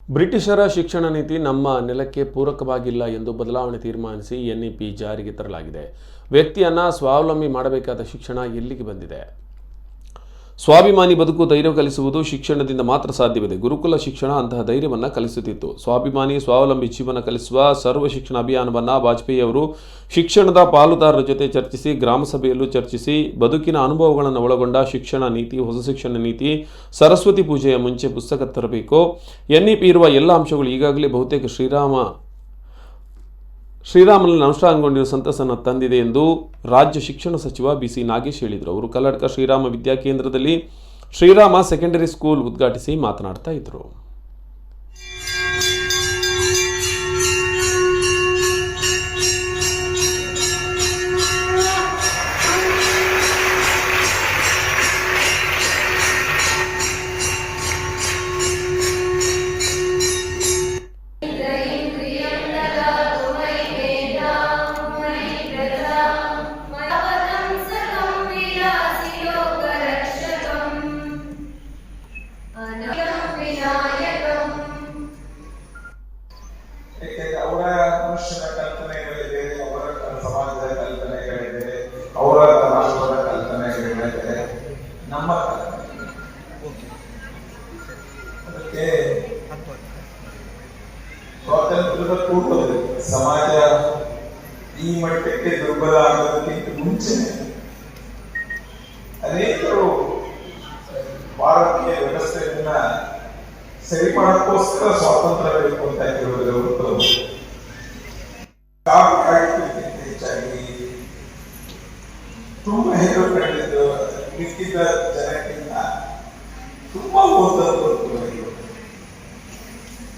ಬ್ರಿಟಿಷರ ಶಿಕ್ಷಣ ನೀತಿ ನಮ್ಮ ನೆಲಕ್ಕೆ ಪೂರಕವಾಗಿಲ್ಲ ಎಂದು ಬದಲಾವಣೆ ತೀರ್ಮಾನಿಸಿ ಎನ್ಇಪಿ ಜಾರಿಗೆ ತರಲಾಗಿದೆ. ವ್ಯಕ್ತಿಯನ್ನು ಸ್ವಾವಲಂಬಿ ಮಾಡಬೇಕಾದ ಶಿಕ್ಷಣ ಎಲ್ಲಿಗೆ ಬಂದಿದೆ? ಸ್ವಾಭಿಮಾನಿ ಬದುಕು ಧೈರ್ಯ ಕಲಿಸುವುದು ಶಿಕ್ಷಣದಿಂದ ಮಾತ್ರ ಸಾಧ್ಯವಿದೆ. ಗುರುಕುಲ ಶಿಕ್ಷಣ ಅಂತಹ ಧೈರ್ಯವನ್ನು ಕಲಿಸುತ್ತಿತ್ತು. ಸ್ವಾಭಿಮಾನಿ ಸ್ವಾವಲಂಬಿ ಜೀವನ ಕಲಿಸುವ ಸರ್ವ ಶಿಕ್ಷಣ ಅಭಿಯಾನವನ್ನು ವಾಜಪೇಯಿ ಅವರು ಶಿಕ್ಷಣದ ಪಾಲುದಾರರ ಜೊತೆ ಚರ್ಚಿಸಿ, ಗ್ರಾಮಸಭೆಯಲ್ಲೂ ಚರ್ಚಿಸಿ, ಬದುಕಿನ ಅನುಭವಗಳನ್ನು ಒಳಗೊಂಡ ಶಿಕ್ಷಣ ನೀತಿ, ಹೊಸ ಶಿಕ್ಷಣ ನೀತಿ, ಸರಸ್ವತಿ ಪೂಜೆಯ ಮುಂಚೆ ಪುಸ್ತಕ ತರಬೇಕು. ಎನ್ಇಪಿ ಇರುವ ಎಲ್ಲ ಅಂಶಗಳು ಈಗಾಗಲೇ ಬಹುತೇಕ ಶ್ರೀರಾಮನಲ್ಲಿ ಅನುಷ್ಠಾನಗೊಂಡಿರುವ ಸಂತಸನ್ನು ತಂದಿದೆ ಎಂದು ರಾಜ್ಯ ಶಿಕ್ಷಣ ಸಚಿವ ಬಿಸಿ ನಾಗೇಶ್ ಹೇಳಿದರು. ಅವರು ಕಲ್ಲಡ್ಕ ಶ್ರೀರಾಮ ವಿದ್ಯಾಕೇಂದ್ರದಲ್ಲಿ ಶ್ರೀರಾಮ ಸೆಕೆಂಡರಿ ಸ್ಕೂಲ್ ಉದ್ಘಾಟಿಸಿ ಮಾತನಾಡ್ತಾ ಇದ್ದರು. ಅವರ ಮನುಷ್ಯನ ಕಲ್ಪನೆಗಳಿದೆ, ಅವರ ಸಮಾಜದ ಕಲ್ಪನೆಗಳಿದೆ, ಅವರ ರಾಷ್ಟ್ರದ ಕಲ್ಪನೆಗಳಿದೆ, ನಮ್ಮ ಅದಕ್ಕೆ ಸ್ವಾತಂತ್ರ್ಯದ ಪೂರ್ವದಲ್ಲಿ ಸಮಾಜ ಈ ಮಟ್ಟಕ್ಕೆ ದುರ್ಬಲ ಆಗೋದಕ್ಕಿಂತ ಮುಂಚೆ ಅನೇಕರು ಭಾರತೀಯ ವ್ಯವಸ್ಥೆಯನ್ನ ಸರಿ ಮಾಡೋಕ್ಕೋಸ್ಕರ ಸ್ವಾತಂತ್ರ್ಯ ಬೇಕು ಅಂತ ಹೇಳುವುದರ ಹೊರತು ಹೆಚ್ಚಾಗಿ ತುಂಬಾ ಹೆದರು ಕಂಡಿದ್ದು ಮಿಕ್ಕಿದ